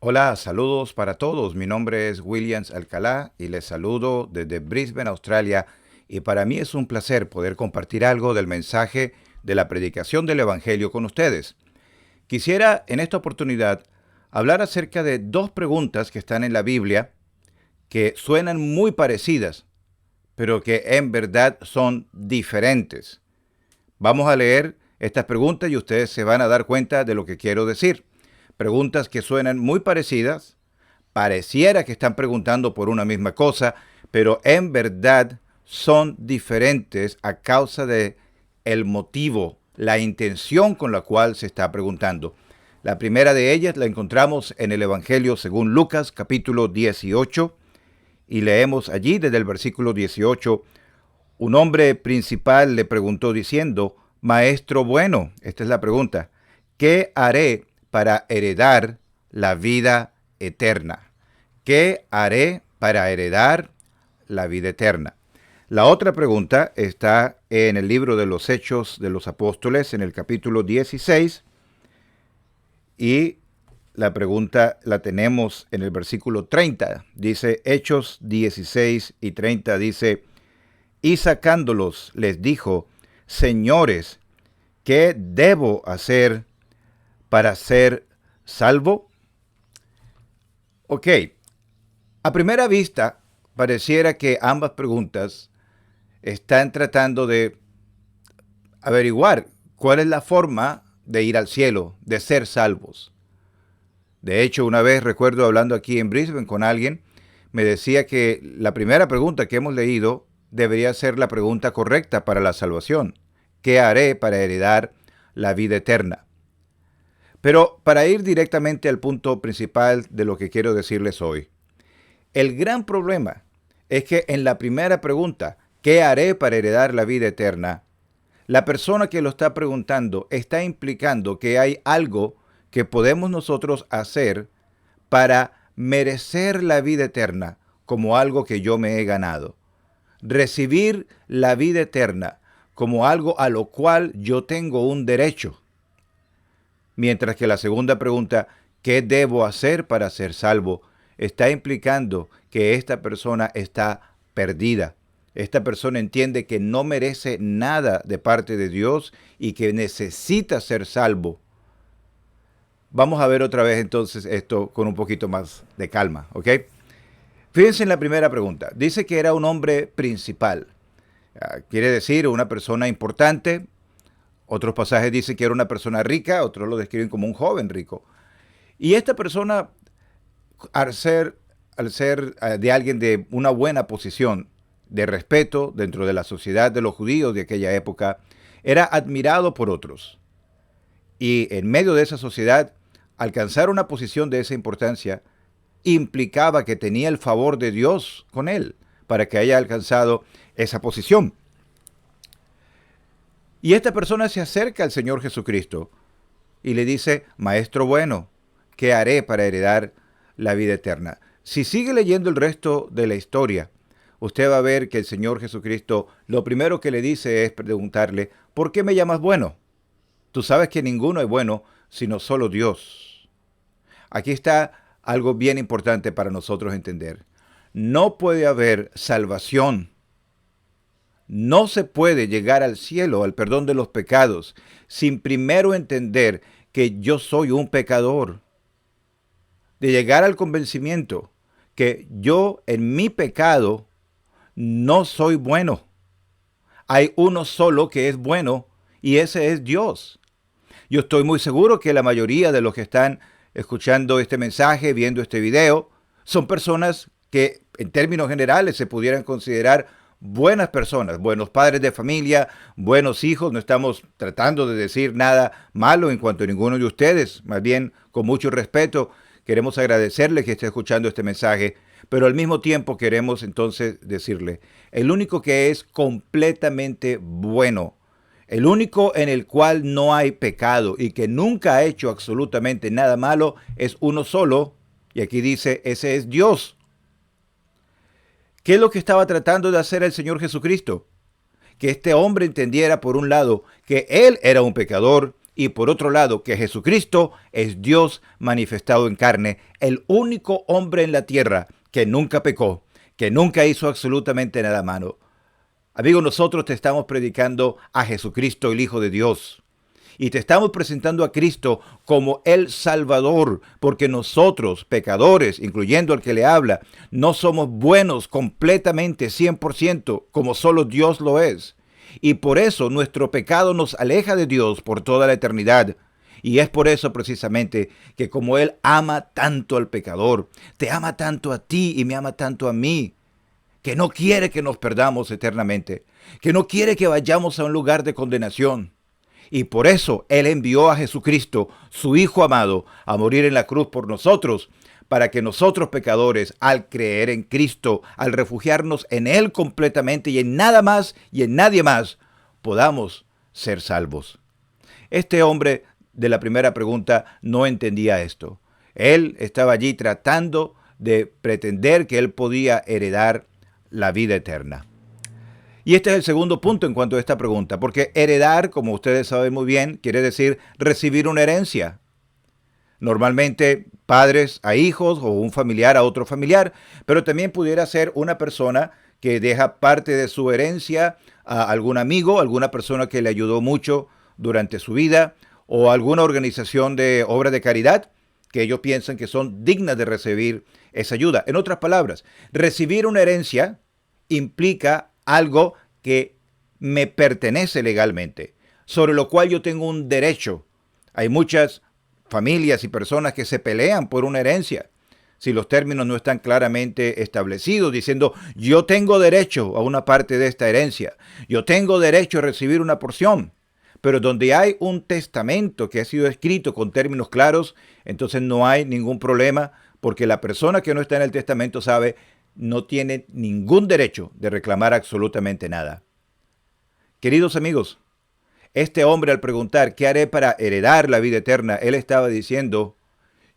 Hola, saludos para todos. Mi nombre es Williams Alcalá y les saludo desde Brisbane, Australia. Y para mí es un placer poder compartir algo del mensaje de la predicación del Evangelio con ustedes. Quisiera en esta oportunidad hablar acerca de dos preguntas que están en la Biblia que suenan muy parecidas, pero que en verdad son diferentes. Vamos a leer estas preguntas y ustedes se van a dar cuenta de lo que quiero decir. Preguntas que suenan muy parecidas, pareciera que están preguntando por una misma cosa, pero en verdad son diferentes a causa de el motivo, la intención con la cual se está preguntando. La primera de ellas la encontramos en el Evangelio según Lucas, capítulo 18, y leemos allí desde el versículo 18. Un hombre principal le preguntó diciendo: Maestro bueno, esta es la pregunta, ¿qué haré para heredar la vida eterna? ¿Qué haré para heredar la vida eterna? La otra pregunta está en el libro de los Hechos de los Apóstoles, en el capítulo 16, y la pregunta la tenemos en el versículo 30. Dice Hechos 16 y 30, dice: y sacándolos les dijo: Señores, ¿qué debo hacer para ser salvo? Ok, a primera vista pareciera que ambas preguntas están tratando de averiguar cuál es la forma de ir al cielo, de ser salvos. De hecho, una vez recuerdo hablando aquí en Brisbane con alguien, me decía que la primera pregunta que hemos leído debería ser la pregunta correcta para la salvación. ¿Qué haré para heredar la vida eterna? Pero para ir directamente al punto principal de lo que quiero decirles hoy, el gran problema es que en la primera pregunta, ¿qué haré para heredar la vida eterna?, la persona que lo está preguntando está implicando que hay algo que podemos nosotros hacer para merecer la vida eterna como algo que yo me he ganado. Recibir la vida eterna como algo a lo cual yo tengo un derecho. Mientras que la segunda pregunta, ¿qué debo hacer para ser salvo?, está implicando que esta persona está perdida. Esta persona entiende que no merece nada de parte de Dios y que necesita ser salvo. Vamos a ver otra vez entonces esto con un poquito más de calma, ¿ok? Fíjense en la primera pregunta. Dice que era un hombre principal. Quiere decir una persona importante. Otros pasajes dicen que era una persona rica, otros lo describen como un joven rico. Y esta persona, al ser de alguien de una buena posición, de respeto dentro de la sociedad de los judíos de aquella época, era admirado por otros. Y en medio de esa sociedad, alcanzar una posición de esa importancia implicaba que tenía el favor de Dios con él para que haya alcanzado esa posición. Y esta persona se acerca al Señor Jesucristo y le dice: Maestro bueno, ¿qué haré para heredar la vida eterna? Si sigue leyendo el resto de la historia, usted va a ver que el Señor Jesucristo lo primero que le dice es preguntarle: ¿por qué me llamas bueno? Tú sabes que ninguno es bueno sino solo Dios. Aquí está algo bien importante para nosotros entender. No puede haber salvación. No se puede llegar al cielo, al perdón de los pecados, sin primero entender que yo soy un pecador. De llegar al convencimiento que yo en mi pecado no soy bueno. Hay uno solo que es bueno y ese es Dios. Yo estoy muy seguro que la mayoría de los que están escuchando este mensaje, viendo este video, son personas que en términos generales se pudieran considerar buenas personas, buenos padres de familia, buenos hijos. No estamos tratando de decir nada malo en cuanto a ninguno de ustedes. Más bien, con mucho respeto, queremos agradecerle que esté escuchando este mensaje, pero al mismo tiempo queremos entonces decirle: el único que es completamente bueno, el único en el cual no hay pecado y que nunca ha hecho absolutamente nada malo, es uno solo. Y aquí dice, ese es Dios. ¿Qué es lo que estaba tratando de hacer el Señor Jesucristo? Que este hombre entendiera, por un lado, que él era un pecador y por otro lado que Jesucristo es Dios manifestado en carne, el único hombre en la tierra que nunca pecó, que nunca hizo absolutamente nada malo. Amigo, nosotros te estamos predicando a Jesucristo, el Hijo de Dios. Y te estamos presentando a Cristo como el Salvador, porque nosotros, pecadores, incluyendo al que le habla, no somos buenos completamente, 100%, como solo Dios lo es. Y por eso nuestro pecado nos aleja de Dios por toda la eternidad. Y es por eso precisamente que como Él ama tanto al pecador, te ama tanto a ti y me ama tanto a mí, que no quiere que nos perdamos eternamente, que no quiere que vayamos a un lugar de condenación. Y por eso Él envió a Jesucristo, su Hijo amado, a morir en la cruz por nosotros, para que nosotros pecadores, al creer en Cristo, al refugiarnos en Él completamente y en nada más y en nadie más, podamos ser salvos. Este hombre de la primera pregunta no entendía esto. Él estaba allí tratando de pretender que él podía heredar la vida eterna. Y este es el segundo punto en cuanto a esta pregunta, porque heredar, como ustedes saben muy bien, quiere decir recibir una herencia. Normalmente padres a hijos o un familiar a otro familiar, pero también pudiera ser una persona que deja parte de su herencia a algún amigo, alguna persona que le ayudó mucho durante su vida, o alguna organización de obra de caridad que ellos piensan que son dignas de recibir esa ayuda. En otras palabras, recibir una herencia implica algo que me pertenece legalmente, sobre lo cual yo tengo un derecho. Hay muchas familias y personas que se pelean por una herencia, si los términos no están claramente establecidos, diciendo yo tengo derecho a una parte de esta herencia, yo tengo derecho a recibir una porción. Pero donde hay un testamento que ha sido escrito con términos claros, entonces no hay ningún problema, porque la persona que no está en el testamento sabe, no tiene ningún derecho de reclamar absolutamente nada. Queridos amigos, este hombre al preguntar ¿qué haré para heredar la vida eterna? Él estaba diciendo,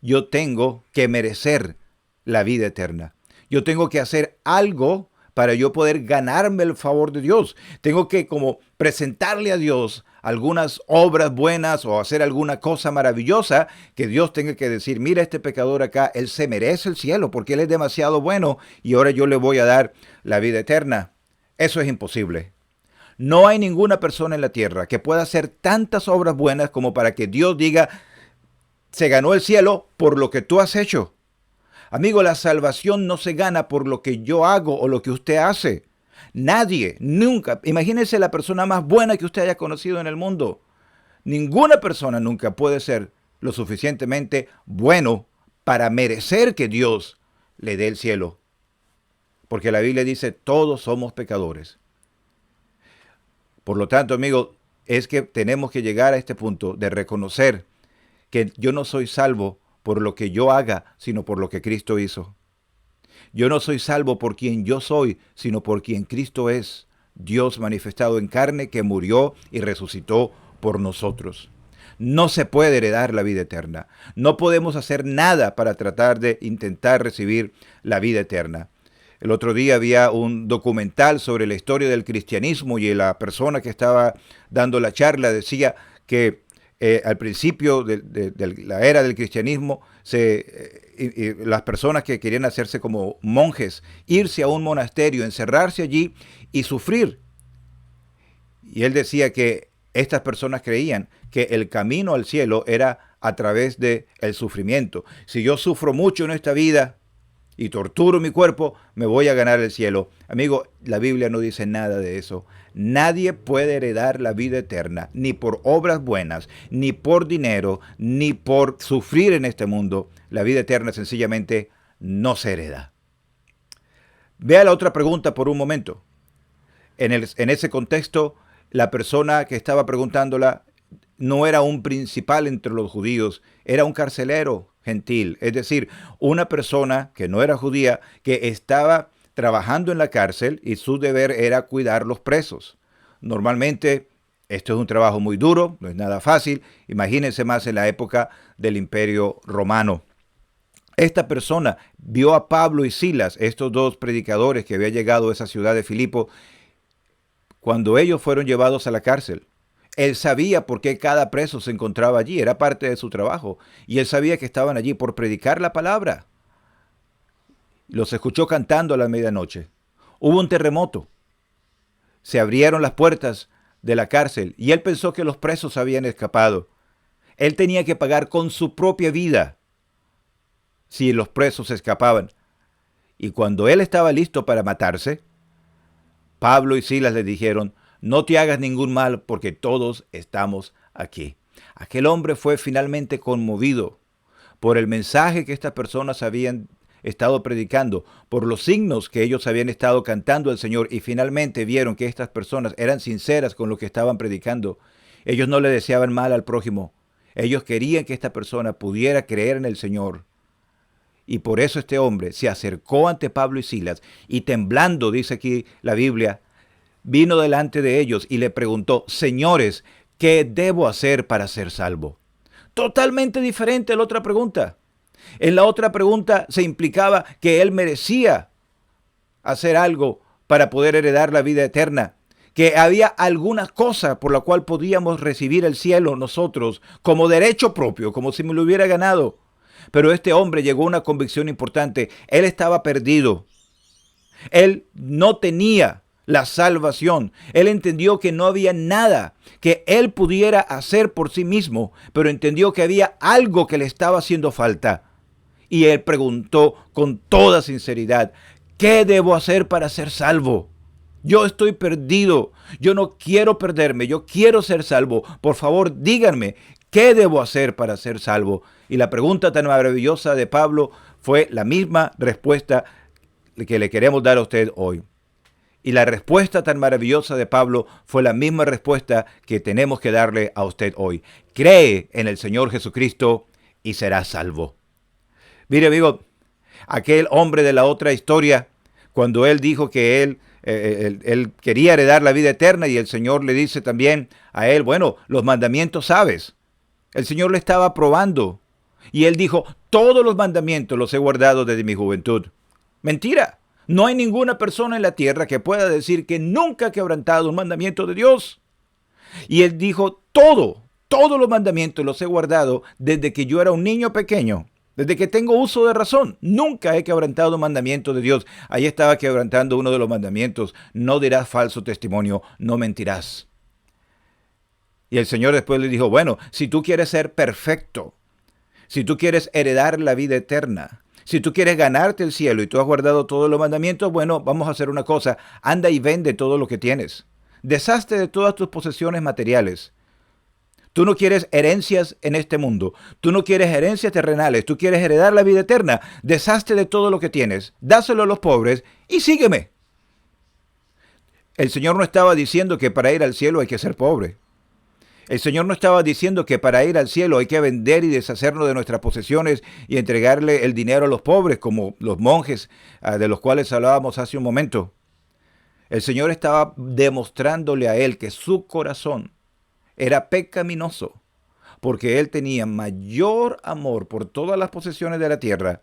yo tengo que merecer la vida eterna. Yo tengo que hacer algo para yo poder ganarme el favor de Dios. Tengo que como presentarle a Dios algunas obras buenas o hacer alguna cosa maravillosa que Dios tenga que decir, mira este pecador acá, él se merece el cielo porque él es demasiado bueno y ahora yo le voy a dar la vida eterna. Eso es imposible. No hay ninguna persona en la tierra que pueda hacer tantas obras buenas como para que Dios diga, se ganó el cielo por lo que tú has hecho. Amigo, la salvación no se gana por lo que yo hago o lo que usted hace. Nadie, nunca. Imagínese la persona más buena que usted haya conocido en el mundo. Ninguna persona nunca puede ser lo suficientemente bueno para merecer que Dios le dé el cielo. Porque la Biblia dice, todos somos pecadores. Por lo tanto, amigo, es que tenemos que llegar a este punto de reconocer que yo no soy salvo por lo que yo haga, sino por lo que Cristo hizo. Yo no soy salvo por quien yo soy, sino por quien Cristo es, Dios manifestado en carne que murió y resucitó por nosotros. No se puede heredar la vida eterna. No podemos hacer nada para tratar de intentar recibir la vida eterna. El otro día había un documental sobre la historia del cristianismo y la persona que estaba dando la charla decía que al principio de la era del cristianismo, las personas que querían hacerse como monjes, irse a un monasterio, encerrarse allí y sufrir. Y él decía que estas personas creían que el camino al cielo era a través del sufrimiento. Si yo sufro mucho en esta vida y torturo mi cuerpo, me voy a ganar el cielo. Amigo, la Biblia no dice nada de eso. Nadie puede heredar la vida eterna, ni por obras buenas, ni por dinero, ni por sufrir en este mundo. La vida eterna sencillamente no se hereda. Vea la otra pregunta por un momento. En ese contexto, la persona que estaba preguntándola no era un principal entre los judíos, era un carcelero gentil, es decir, una persona que no era judía, que estaba trabajando en la cárcel y su deber era cuidar los presos. Normalmente esto es un trabajo muy duro, no es nada fácil, imagínense más en la época del Imperio Romano. Esta persona vio a Pablo y Silas, estos dos predicadores que habían llegado a esa ciudad de Filipo, cuando ellos fueron llevados a la cárcel. Él sabía por qué cada preso se encontraba allí, era parte de su trabajo. Y él sabía que estaban allí por predicar la palabra. Los escuchó cantando a la medianoche. Hubo un terremoto. Se abrieron las puertas de la cárcel y él pensó que los presos habían escapado. Él tenía que pagar con su propia vida si los presos escapaban. Y cuando él estaba listo para matarse, Pablo y Silas le dijeron: no te hagas ningún mal porque todos estamos aquí. Aquel hombre fue finalmente conmovido por el mensaje que estas personas habían estado predicando, por los signos que ellos habían estado cantando al Señor, y finalmente vieron que estas personas eran sinceras con lo que estaban predicando. Ellos no le deseaban mal al prójimo. Ellos querían que esta persona pudiera creer en el Señor. Y por eso este hombre se acercó ante Pablo y Silas y temblando, dice aquí la Biblia, vino delante de ellos y le preguntó: señores, ¿qué debo hacer para ser salvo? Totalmente diferente a la otra pregunta. En la otra pregunta se implicaba que él merecía hacer algo para poder heredar la vida eterna, que había alguna cosa por la cual podíamos recibir el cielo nosotros como derecho propio, como si me lo hubiera ganado. Pero este hombre llegó a una convicción importante. Él estaba perdido. Él no tenía la salvación. Él entendió que no había nada que él pudiera hacer por sí mismo, pero entendió que había algo que le estaba haciendo falta. Y él preguntó con toda sinceridad: ¿qué debo hacer para ser salvo? Yo estoy perdido. Yo no quiero perderme. Yo quiero ser salvo. Por favor, díganme, ¿qué debo hacer para ser salvo? Y la pregunta tan maravillosa de Pablo fue la misma respuesta que le queremos dar a usted hoy. Y la respuesta tan maravillosa de Pablo fue la misma respuesta que tenemos que darle a usted hoy. Cree en el Señor Jesucristo y serás salvo. Mire, amigo, aquel hombre de la otra historia, cuando él dijo que él quería heredar la vida eterna, y el Señor le dice también a él: bueno, los mandamientos sabes. El Señor le estaba probando. Y él dijo: todos los mandamientos los he guardado desde mi juventud. Mentira. No hay ninguna persona en la tierra que pueda decir que nunca ha quebrantado un mandamiento de Dios. Y él dijo: todos los mandamientos los he guardado desde que yo era un niño pequeño. Desde que tengo uso de razón, nunca he quebrantado un mandamiento de Dios. Ahí estaba quebrantando uno de los mandamientos: no dirás falso testimonio, no mentirás. Y el Señor después le dijo: bueno, si tú quieres ser perfecto, si tú quieres heredar la vida eterna, si tú quieres ganarte el cielo y tú has guardado todos los mandamientos, bueno, vamos a hacer una cosa: anda y vende todo lo que tienes. Deshazte de todas tus posesiones materiales. Tú no quieres herencias en este mundo. Tú no quieres herencias terrenales. Tú quieres heredar la vida eterna. Deshazte de todo lo que tienes. Dáselo a los pobres y sígueme. El Señor no estaba diciendo que para ir al cielo hay que ser pobre. El Señor no estaba diciendo que para ir al cielo hay que vender y deshacernos de nuestras posesiones y entregarle el dinero a los pobres, como los monjes de los cuales hablábamos hace un momento. El Señor estaba demostrándole a él que su corazón era pecaminoso, porque él tenía mayor amor por todas las posesiones de la tierra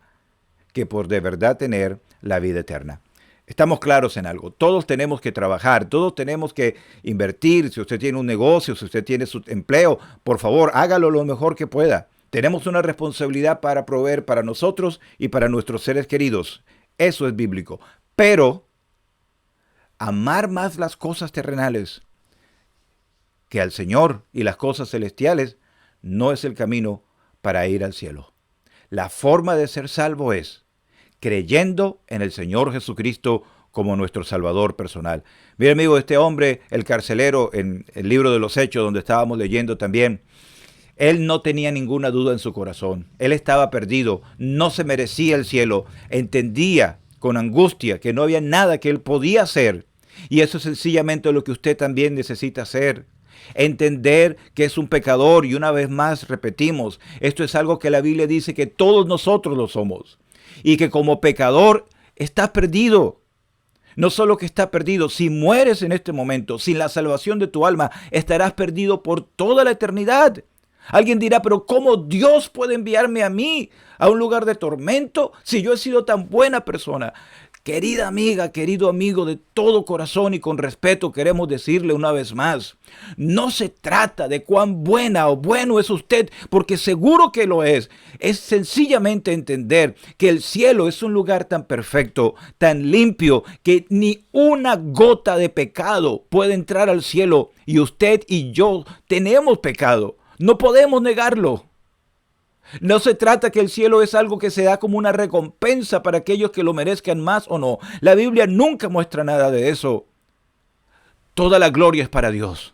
que por de verdad tener la vida eterna. Estamos claros en algo: todos tenemos que trabajar, todos tenemos que invertir. Si usted tiene un negocio, si usted tiene su empleo, por favor, hágalo lo mejor que pueda. Tenemos una responsabilidad para proveer para nosotros y para nuestros seres queridos. Eso es bíblico. Pero amar más las cosas terrenales que al Señor y las cosas celestiales no es el camino para ir al cielo. La forma de ser salvo es creyendo en el Señor Jesucristo como nuestro Salvador personal. Mire, amigo, este hombre, el carcelero, en el libro de los Hechos, donde estábamos leyendo también, él no tenía ninguna duda en su corazón. Él estaba perdido, no se merecía el cielo, entendía con angustia que no había nada que él podía hacer. Y eso es sencillamente lo que usted también necesita hacer. Entender que es un pecador, y una vez más repetimos, esto es algo que la Biblia dice que todos nosotros lo somos, y que como pecador estás perdido. No solo que estás perdido, si mueres en este momento sin la salvación de tu alma, estarás perdido por toda la eternidad. Alguien dirá: pero ¿cómo Dios puede enviarme a mí a un lugar de tormento si yo he sido tan buena persona? Querida amiga, querido amigo, de todo corazón y con respeto queremos decirle una vez más, no se trata de cuán buena o bueno es usted, porque seguro que lo es. Es sencillamente entender que el cielo es un lugar tan perfecto, tan limpio, que ni una gota de pecado puede entrar al cielo. Y usted y yo tenemos pecado, no podemos negarlo. No se trata que el cielo es algo que se da como una recompensa para aquellos que lo merezcan más o no. La Biblia nunca muestra nada de eso. Toda la gloria es para Dios.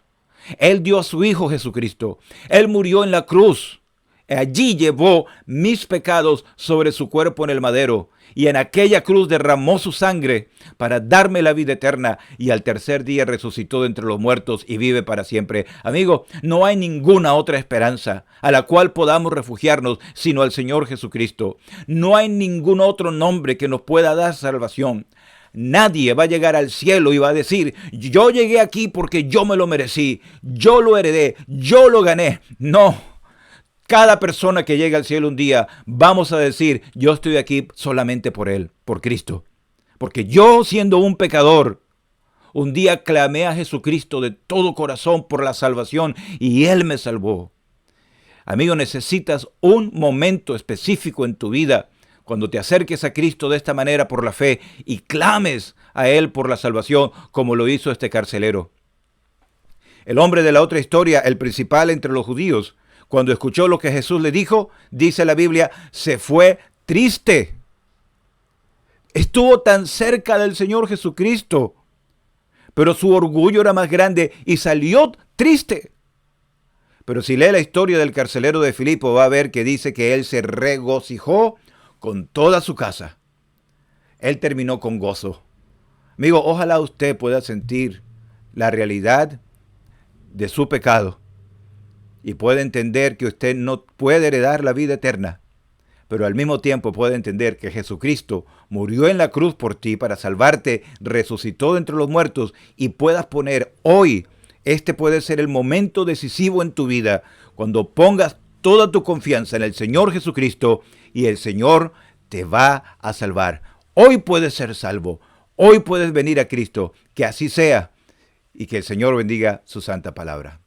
Él dio a su Hijo Jesucristo. Él murió en la cruz. Allí llevó mis pecados sobre su cuerpo en el madero. Y en aquella cruz derramó su sangre para darme la vida eterna. Y al tercer día resucitó de entre los muertos y vive para siempre. Amigo, no hay ninguna otra esperanza a la cual podamos refugiarnos sino al Señor Jesucristo. No hay ningún otro nombre que nos pueda dar salvación. Nadie va a llegar al cielo y va a decir, yo llegué aquí porque yo me lo merecí, yo lo heredé, yo lo gané. No. Cada persona que llega al cielo un día, vamos a decir, yo estoy aquí solamente por Él, por Cristo. Porque yo, siendo un pecador, un día clamé a Jesucristo de todo corazón por la salvación y Él me salvó. Amigo, necesitas un momento específico en tu vida cuando te acerques a Cristo de esta manera por la fe y clames a Él por la salvación como lo hizo este carcelero. El hombre de la otra historia, el principal entre los judíos, cuando escuchó lo que Jesús le dijo, dice la Biblia, se fue triste. Estuvo tan cerca del Señor Jesucristo, pero su orgullo era más grande y salió triste. Pero si lee la historia del carcelero de Filipo, va a ver que dice que él se regocijó con toda su casa. Él terminó con gozo. Amigo, ojalá usted pueda sentir la realidad de su pecado y puede entender que usted no puede heredar la vida eterna, pero al mismo tiempo puede entender que Jesucristo murió en la cruz por ti para salvarte, resucitó de entre los muertos y puedas poner hoy, este puede ser el momento decisivo en tu vida, cuando pongas toda tu confianza en el Señor Jesucristo y el Señor te va a salvar. Hoy puedes ser salvo, hoy puedes venir a Cristo, que así sea y que el Señor bendiga su santa palabra.